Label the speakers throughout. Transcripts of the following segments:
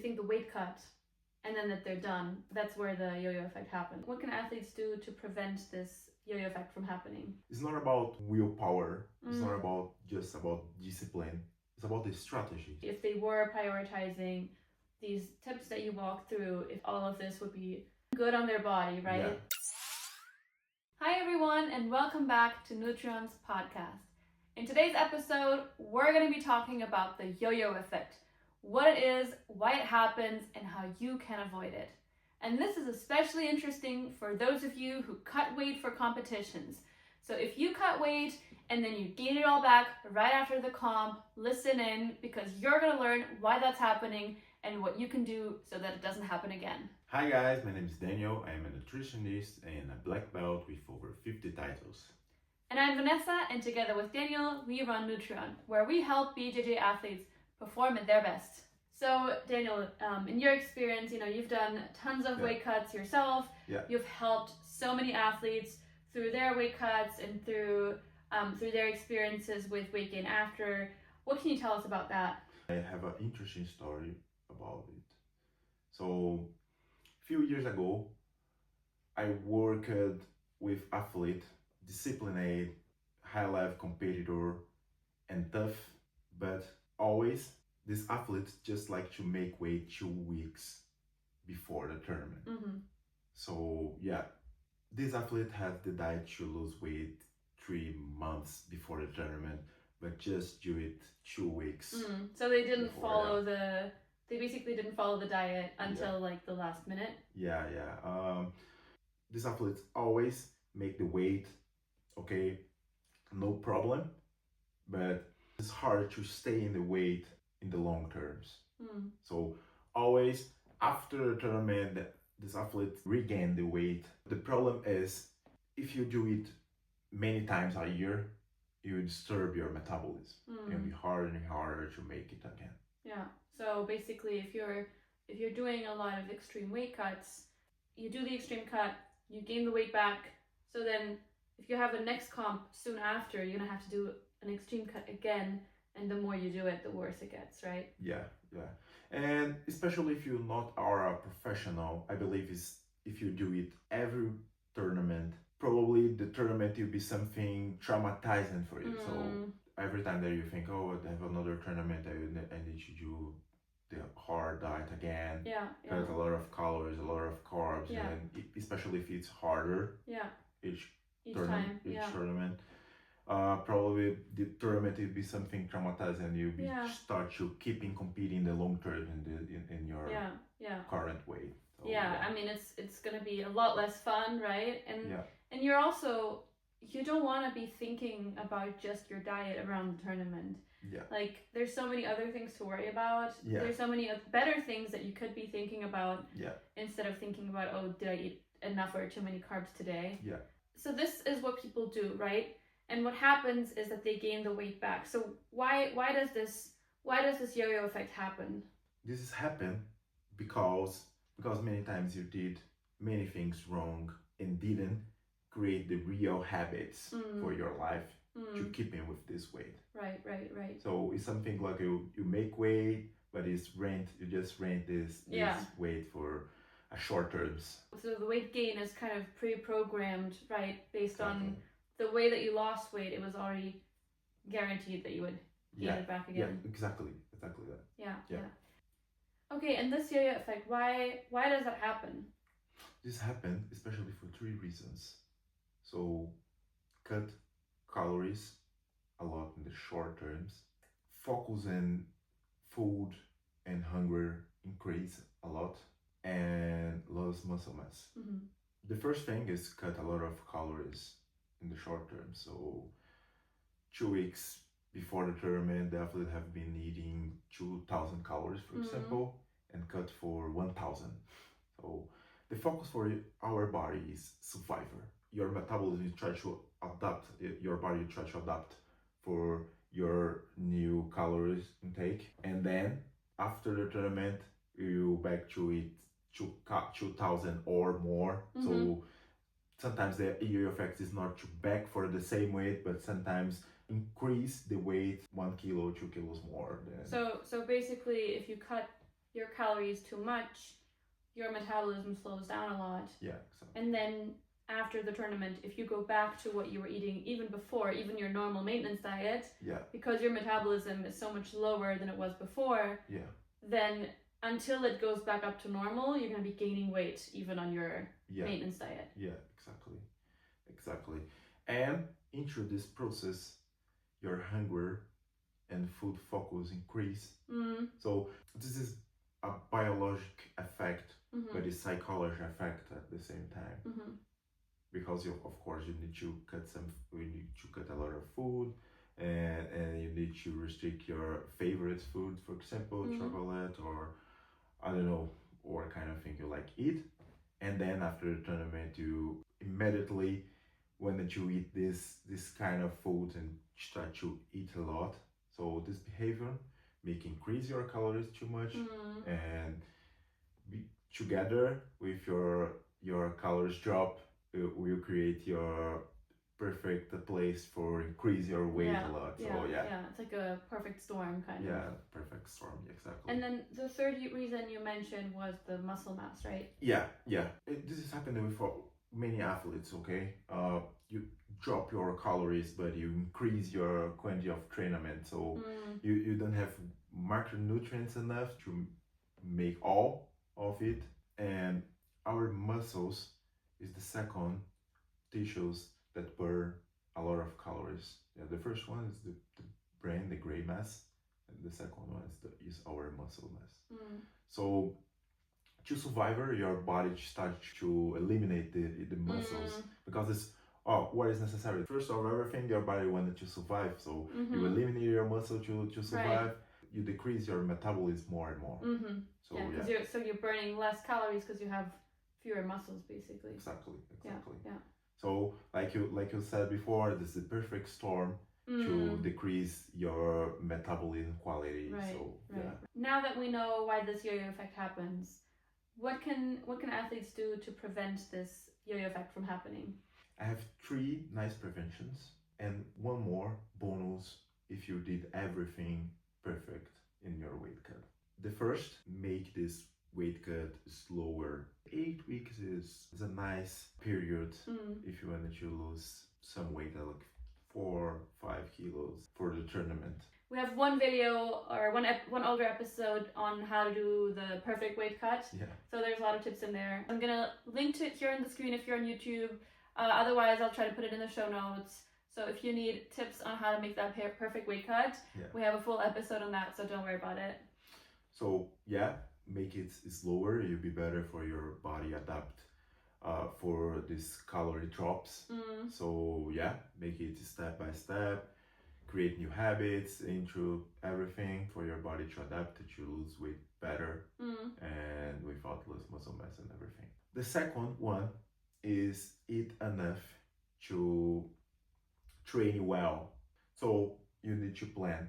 Speaker 1: think the weight cut and then that they're done, that's where the yo-yo effect happens. What can athletes do to prevent this yo-yo effect from happening?
Speaker 2: It's not about willpower. It's not about just about discipline. It's about the strategy.
Speaker 1: If they were prioritizing these tips that you walk through, if all of this would be good on their body, right?
Speaker 2: Yeah.
Speaker 1: Hi everyone, and welcome back to Nutrion's podcast. In today's episode, we're going to be talking about the yo-yo effect, what it is, why it happens, and how you can avoid it. And this is especially interesting for those of you who cut weight for competitions. So if you cut weight and then you gain it all back right after the comp, listen in, because you're going to learn why that's happening and what you can do so that it doesn't happen again.
Speaker 2: Hi guys, my name is Daniel. I am a nutritionist and a black belt with over 50 titles.
Speaker 1: And I'm Vanessa, and together with Daniel, we run Nutrion, where we help BJJ athletes perform at their best. So Daniel, in your experience, you've done tons of weight cuts yourself.
Speaker 2: Yeah.
Speaker 1: You've helped so many athletes through their weight cuts and through their experiences with weight gain after. What can you tell us about that?
Speaker 2: I have an interesting story about it. So, a few years ago, I worked with athlete, disciplined, high-level competitor, and tough, but always these athletes just like to make weight 2 weeks before the tournament.
Speaker 1: Mm-hmm.
Speaker 2: So yeah, this athlete has the diet to lose weight 3 months before the tournament, but just do it 2 weeks.
Speaker 1: So they didn't follow they basically didn't follow the diet until like the last minute.
Speaker 2: Yeah. These athletes always make the weight, okay, no problem, but it's hard to stay in the weight in the long terms. So always after the tournament, this athlete regain the weight. The problem is if you do it many times a year, you disturb your metabolism. It'll be harder and harder to make it again.
Speaker 1: Yeah. So basically, if you're doing a lot of extreme weight cuts, you do the extreme cut, you gain the weight back. So then, if you have a next comp soon after, you're gonna have to do an extreme cut again. And the more you do it, the worse it gets, right?
Speaker 2: Yeah. And especially if you not are a professional, I believe is if you do it every tournament, probably the tournament will be something traumatizing for you. So every time that you think, oh, I have another tournament, I need to do the hard diet again. Cut a lot of calories, a lot of carbs, and especially if it's harder. Each tournament. Probably the tournament will be something traumatizing, and you'll be start to keeping competing the long term in your current weight. So,
Speaker 1: I mean it's gonna be a lot less fun, right? And you're also, you don't want to be thinking about just your diet around the tournament. Like there's so many other things to worry about. There's so many better things that you could be thinking about instead of thinking about, oh, did I eat enough or too many carbs today? So this is what people do, right? And what happens is that they gain the weight back. So why does this yo-yo effect happen?
Speaker 2: This has happened because many times you did many things wrong and didn't create the real habits for your life to keep in with this weight.
Speaker 1: Right.
Speaker 2: So it's something like you make weight, but you just rent this weight for a short terms.
Speaker 1: So the weight gain is kind of pre-programmed, right? Based on the way that you lost weight, it was already guaranteed that you would gain it back again.
Speaker 2: Yeah, exactly that.
Speaker 1: Yeah. Okay, and this yo-yo effect, why does that happen?
Speaker 2: This happened especially for 3 reasons. So, cut calories a lot in the short terms, focus on food and hunger increase a lot, and lose muscle mass. The first thing is cut a lot of calories in the short term. So 2 weeks before the tournament, the athlete have been eating 2,000 calories, for example, and cut for 1,000. So the focus for our body is survivor. Your metabolism try to adapt, your body try to adapt for your new calories intake. And then after the tournament, you back to eat 2,000 or more. So sometimes the yo-yo effect is not to back for the same weight, but sometimes increase the weight 1 kilo, 2 kilos more.
Speaker 1: So basically, if you cut your calories too much, your metabolism slows down a lot.
Speaker 2: Yeah, exactly.
Speaker 1: And then after the tournament, if you go back to what you were eating even before, even your normal maintenance diet,
Speaker 2: Yeah,
Speaker 1: because your metabolism is so much lower than it was before,
Speaker 2: yeah,
Speaker 1: then until it goes back up to normal, you're going to be gaining weight even on your
Speaker 2: yeah,
Speaker 1: maintenance diet.
Speaker 2: yeah, exactly. And into this process, your hunger and food focus increase. So this is a biologic effect, but a psychological effect at the same time. Because you, of course, you need to cut a lot of food, and you need to restrict your favorite food, for example, chocolate, or I don't know, what kind of thing you like eat. And then after the tournament, you immediately when you eat this kind of food and start to eat a lot. So this behavior make increase your calories too much, and together with your calories drop, it will create your perfect place for increase your weight a lot. So
Speaker 1: yeah, it's like a perfect storm kind of.
Speaker 2: Yeah, perfect storm, exactly.
Speaker 1: And then the third reason you mentioned was the muscle mass, right?
Speaker 2: Yeah. This is happening with many athletes. Okay, you drop your calories, but you increase your quantity of training. So you don't have macronutrients enough to make all of it, and our muscles is the second tissues that burn a lot of calories. Yeah, the first one is the brain, the gray mass, and the second one is our muscle mass. So to survive, your body starts to eliminate the muscles because it's what is necessary. First of everything, your body wanted to survive, so you eliminate your muscle to survive. Right. You decrease your metabolism more and more.
Speaker 1: So you're burning less calories because you have fewer muscles, basically.
Speaker 2: Exactly.
Speaker 1: Yeah.
Speaker 2: So like you said before, this is the perfect storm to decrease your metabolism quality.
Speaker 1: Right.
Speaker 2: So
Speaker 1: yeah. Now that we know why this yo-yo effect happens, what can athletes do to prevent this yo-yo effect from happening?
Speaker 2: I have 3 nice preventions and one more bonus if you did everything perfect in your weight cut. The first, make this weight cut slower. 8 weeks is a nice period if you wanted to lose some weight, like 4-5 kilos for the tournament.
Speaker 1: We have one video or one older episode on how to do the perfect weight cut.
Speaker 2: Yeah.
Speaker 1: So there's a lot of tips in there. I'm gonna link to it here on the screen if you're on YouTube. Otherwise, I'll try to put it in the show notes. So if you need tips on how to make that perfect weight cut, we have a full episode on that. So don't worry about it.
Speaker 2: So make it slower. You'll be better for your body adapt for these calorie drops. So make it step by step. Create new habits into everything for your body to adapt to lose weight better and without lose muscle mass and everything. The second one is eat enough to train well. So you need to plan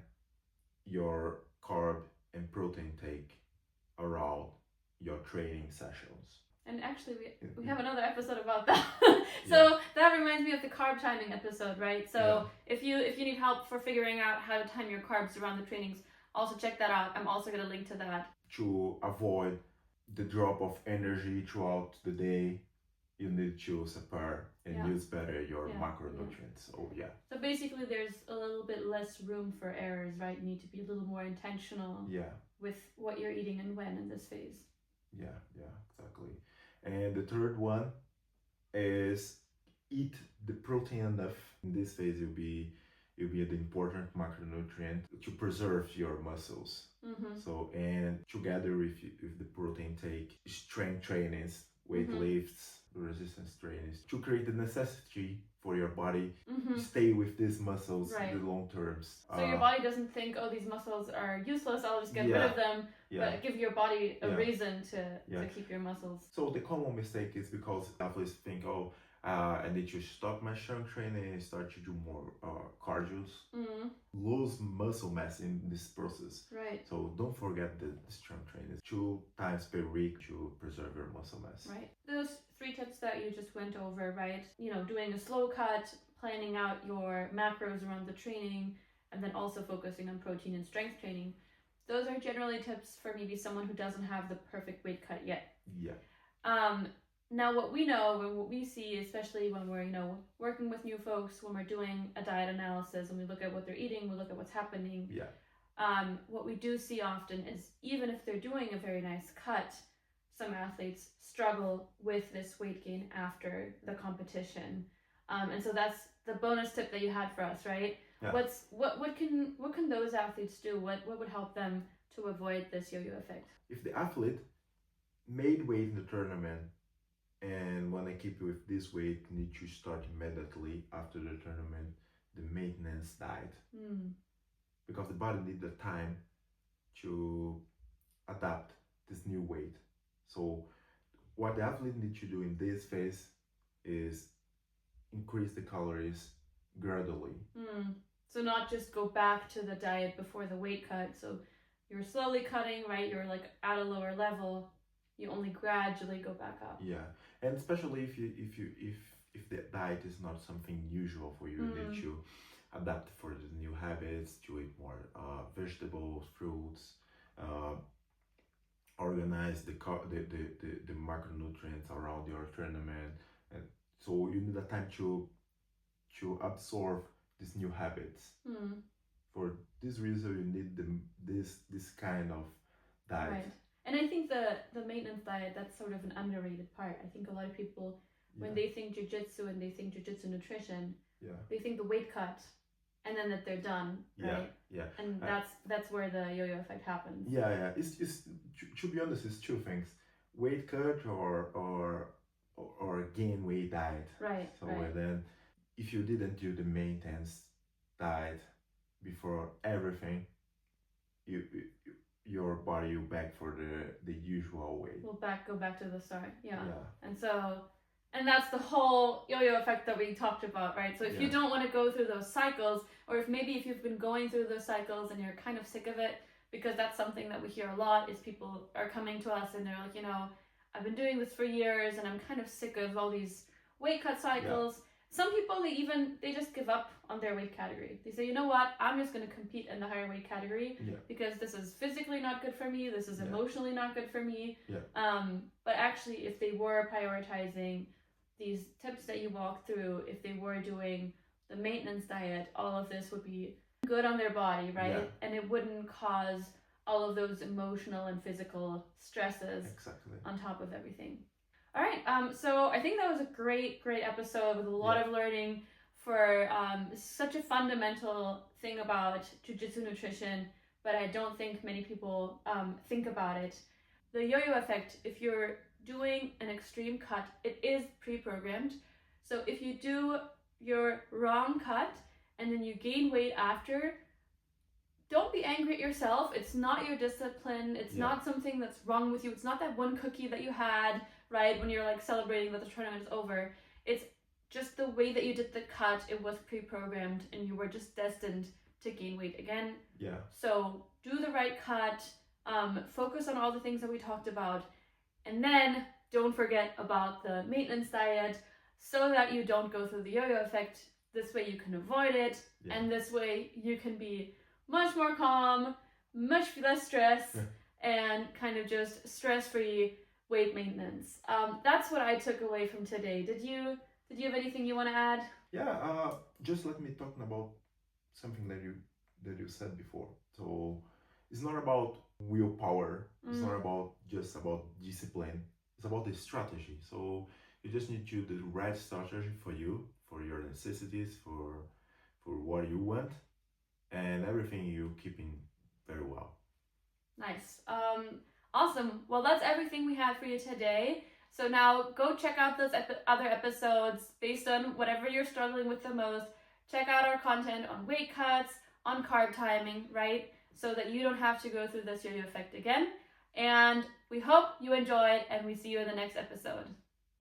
Speaker 2: your carb and protein take around your training sessions.
Speaker 1: And actually, we have another episode about that. That reminds me of the carb timing episode, right? So if you need help for figuring out how to time your carbs around the trainings, also check that out. I'm also going to link to that.
Speaker 2: To avoid the drop of energy throughout the day, you need to separate and use better your macronutrients.
Speaker 1: So basically, there's a little bit less room for errors, right? You need to be a little more intentional with what you're eating and when in this phase.
Speaker 2: Yeah, exactly. And the third one is eat the protein enough. In this phase, you'll be the important macronutrient to preserve your muscles. So, and together with the protein take, strength trainings, weight lifts, resistance trainings, to create the necessity for your body to stay with these muscles in the long terms.
Speaker 1: So your body doesn't think, oh, these muscles are useless, I'll just get rid of them. But give your body a reason to keep your muscles.
Speaker 2: So the common mistake is because athletes think, I need to stop my strength training and start to do more cardios. Lose muscle mass in this process.
Speaker 1: Right.
Speaker 2: So don't forget the strength training 2 times per week to preserve your muscle mass.
Speaker 1: Right. Those 3 tips that you just went over, right? Doing a slow cut, planning out your macros around the training, and then also focusing on protein and strength training. those are generally tips for maybe someone who doesn't have the perfect weight cut yet.
Speaker 2: Yeah.
Speaker 1: Now what we know and what we see, especially when we're, working with new folks, when we're doing a diet analysis and we look at what they're eating, we look at what's happening.
Speaker 2: Yeah.
Speaker 1: What we do see often is even if they're doing a very nice cut, some athletes struggle with this weight gain after the competition. And so that's the bonus tip that you had for us, right?
Speaker 2: Yeah.
Speaker 1: What can those athletes do? What would help them to avoid this yo-yo effect?
Speaker 2: If the athlete made weight in the tournament and want to keep with this weight, need to start immediately after the tournament the maintenance diet, because the body needs the time to adapt this new weight. So what the athlete needs to do in this phase is increase the calories gradually.
Speaker 1: So not just go back to the diet before the weight cut. So you're slowly cutting, right? You're like at a lower level. You only gradually go back up.
Speaker 2: Yeah, and especially if the diet is not something usual for you, that you adapt for the new habits, to eat more vegetables, fruits, organize the macronutrients around your tournament, and so you need a time to absorb these new habits. For this reason, you need this kind of diet.
Speaker 1: Right. And I think the maintenance diet, that's sort of an underrated part. I think a lot of people, when they think jiu-jitsu and they think jiu-jitsu nutrition, they think the weight cut and then that they're done, right?
Speaker 2: Yeah.
Speaker 1: And that's where the yo-yo effect happens.
Speaker 2: Yeah. It's to be honest, it's two things: weight cut or gain weight diet.
Speaker 1: Right.
Speaker 2: So
Speaker 1: right.
Speaker 2: And then if you didn't do the maintenance diet before everything, your body will back for the usual weight.
Speaker 1: We'll go back to the start. Yeah. And that's the whole yo-yo effect that we talked about, right? So if you don't want to go through those cycles, or if you've been going through those cycles and you're kind of sick of it, because that's something that we hear a lot, is people are coming to us and they're like, I've been doing this for years and I'm kind of sick of all these weight cut cycles. Yeah. Some people, they just give up on their weight category. They say, you know what, I'm just going to compete in the higher weight category because this is physically not good for me. This is emotionally not good for me. But actually, if they were prioritizing these tips that you walk through, if they were doing the maintenance diet, all of this would be good on their body, right?
Speaker 2: Yeah.
Speaker 1: And it wouldn't cause all of those emotional and physical stresses on top of everything. All right, so I think that was a great episode with a lot of learning for such a fundamental thing about jiu-jitsu nutrition, but I don't think many people think about it. The yo-yo effect, if you're doing an extreme cut, it is pre-programmed. So if you do your wrong cut and then you gain weight after, don't be angry at yourself. It's not your discipline. It's not something that's wrong with you. It's not that one cookie that you had, right, when you're like celebrating that the tournament is over. It's just the way that you did the cut. It was pre-programmed and you were just destined to gain weight again. Yeah. So do the right cut, focus on all the things that we talked about, and then don't forget about the maintenance diet so that you don't go through the yo-yo effect. This way you can avoid it, and this way you can be much more calm, much less stress, and kind of just stress-free weight maintenance. That's what I took away from today. Did you have anything you want to add?
Speaker 2: Yeah, just let me talk about something that you said before. So it's not about willpower. It's not just about discipline. It's about the strategy. So you just need to do the right strategy for you, for your necessities, for what you want, and everything you keeping very well.
Speaker 1: Nice. Awesome. Well, that's everything we had for you today. So now go check out those other episodes based on whatever you're struggling with the most. Check out our content on weight cuts, on carb timing, right? So that you don't have to go through this yo-yo effect again. And we hope you enjoyed, and we see you in the next episode.